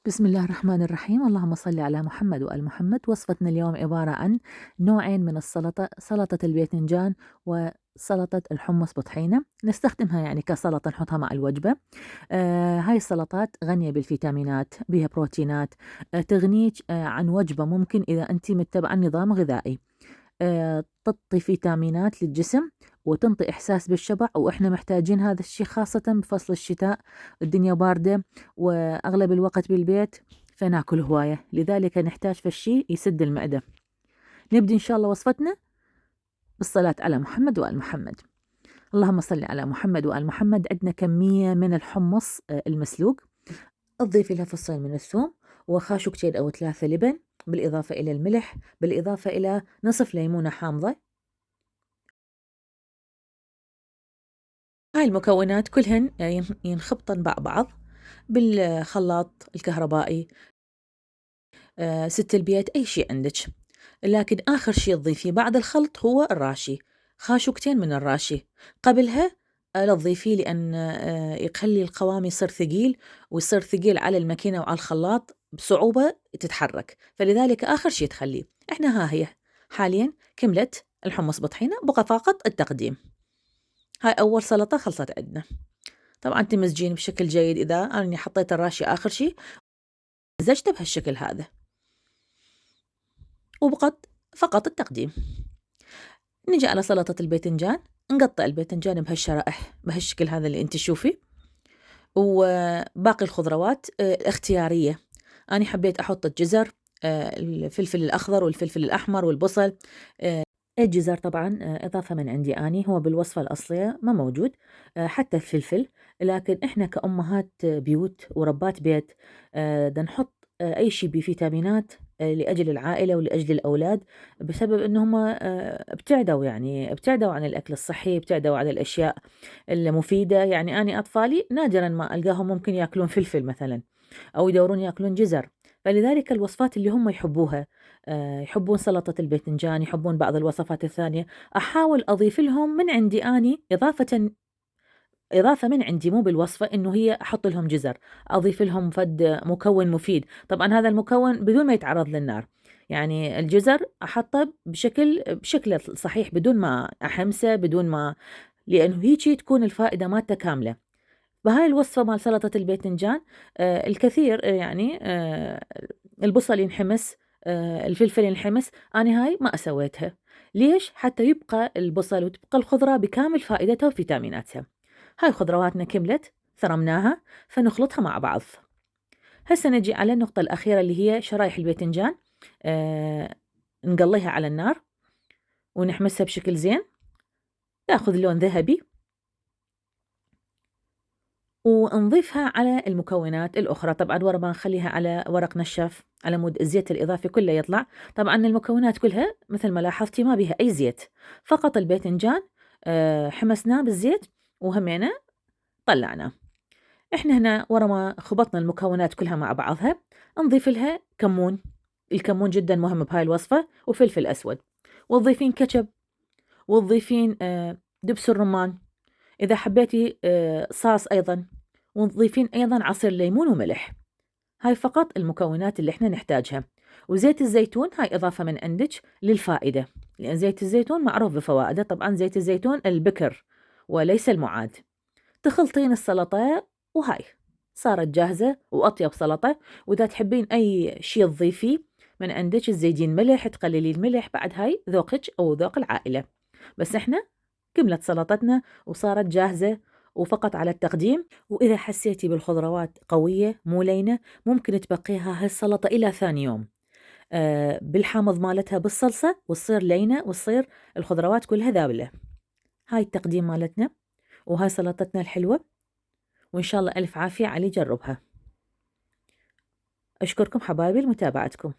بسم الله الرحمن الرحيم. اللهم صل على محمد وآل محمد. وصفتنا اليوم عبارة عن نوعين من السلطة، سلطة الباذنجان وسلطة الحمص بطحينة. نستخدمها يعني كسلطة نحطها مع الوجبة. هاي السلطات غنية بالفيتامينات، بها بروتينات، تغنيك عن وجبة ممكن إذا أنت متبعة نظام غذائي. تعطي فيتامينات للجسم وتنطي إحساس بالشبع، وإحنا محتاجين هذا الشيء خاصة بفصل الشتاء، الدنيا باردة وأغلب الوقت بالبيت فناكل هواية، لذلك نحتاج في الشيء يسد المعدة. نبدي إن شاء الله وصفتنا بالصلاة على محمد وآل محمد. اللهم صل على محمد وآل محمد. عندنا كمية من الحمص المسلوق، تضيفي لها فصين من الثوم وخاشوقتين أو 3 لبن، بالإضافة إلى الملح، بالإضافة إلى نصف ليمونة حامضة. هاي المكونات كلهن ينخبطن مع بعض بالخلاط الكهربائي، ست البيت، أي شيء عندك. لكن آخر شيء تضيفيه بعد الخلط هو الراشي، خاشوقتين من الراشي. قبلها لا تضيفيه، لأن يخلي القوام يصير ثقيل، ويصير ثقيل على الماكينة وعلى الخلاط بصعوبة تتحرك، فلذلك آخر شيء تخليه. إحنا ها هي حاليا كملت الحمص بطحينة، بقى فقط التقديم. هاي أول سلطة خلصت عندنا. طبعا تمزجين بشكل جيد. إذا أنا حطيت الراشي آخر شيء مزجته بهالشكل هذا، وبقت فقط التقديم. نجي على سلطة الباذنجان، نقطع الباذنجان بهالشرائح بهالشكل هذا اللي انت تشوفي، وباقي الخضروات اختيارية. أنا حبيت أحط الجزر، الفلفل الأخضر والفلفل الأحمر والبصل. الجزر طبعا إضافة من عندي أني، هو بالوصفة الأصلية ما موجود. حتى الفلفل، لكن إحنا كأمهات بيوت وربات بيت دا نحط أي شيء بفيتامينات لأجل العائلة ولأجل الأولاد، بسبب إنهم ابتعدوا، يعني ابتعدوا عن الأكل الصحي، ابتعدوا عن الأشياء المفيدة. يعني أنا أطفالي نادرا ما ألقاهم ممكن يأكلون فلفل مثلا، أو يدورون يأكلون جزر. فلذلك الوصفات اللي هم يحبوها، يحبون سلطة الباذنجان، يحبون بعض الوصفات الثانية، أحاول أضيف لهم من عندي أني إضافة من عندي، مو بالوصفة إنه هي أحط لهم جزر، أضيف لهم فد مكون مفيد. طبعا هذا المكون بدون ما يتعرض للنار، يعني الجزر أحطه بشكل صحيح، بدون ما أحمسه، بدون ما، لأنه هيجي تكون الفائدة مالته كاملة. بهاي الوصفة مال سلطة الباذنجان الكثير يعني البصل ينحمس، الفلفل ينحمس، أنا هاي ما أسويتها. ليش؟ حتى يبقى البصل وتبقى الخضرة بكامل فائدتها وفيتاميناتها. هاي خضرواتنا كملت، ثرمناها، فنخلطها مع بعض. هسه نجي على النقطة الأخيرة اللي هي شرايح الباذنجان. نقليها على النار ونحمسها بشكل زين، تاخذ لون ذهبي، ونضيفها على المكونات الأخرى. طبعا ورا ما نخليها على ورق نشاف على مود الزيت الإضافي كله يطلع. طبعا المكونات كلها مثل ما لاحظتي ما بها أي زيت، فقط الباذنجان حمسناه بالزيت وهمينا طلعناه. احنا هنا ورا ما خبطنا المكونات كلها مع بعضها، نضيف لها كمون. الكمون جدا مهم بهاي الوصفة، وفلفل أسود، وتضيفين كاتشب، وتضيفين دبس الرمان، إذا حبيتي صاص أيضا، ونضيفين أيضا عصير ليمون وملح. هاي فقط المكونات اللي احنا نحتاجها. وزيت الزيتون هاي إضافة من عندك للفائدة، لأن زيت الزيتون معروف بفوائده. طبعا زيت الزيتون البكر وليس المعاد. تخلطين السلطة وهاي صارت جاهزة وأطيب سلطة. وإذا تحبين أي شيء تضيفيه من عندك، تزيدين ملح، تقللي الملح، بعد هاي ذوقك أو ذوق العائلة. بس احنا كملت سلطتنا وصارت جاهزة وفقط على التقديم. وإذا حسيتي بالخضروات قوية مو لينة، ممكن تبقيها هالسلطة إلى ثاني يوم بالحامض مالتها بالصلصة، وتصير لينة، وتصير الخضروات كلها ذابلة. هاي التقديم مالتنا، وهاي سلطتنا الحلوة، وإن شاء الله ألف عافية علي جربها. أشكركم حبايبي لمتابعتكم.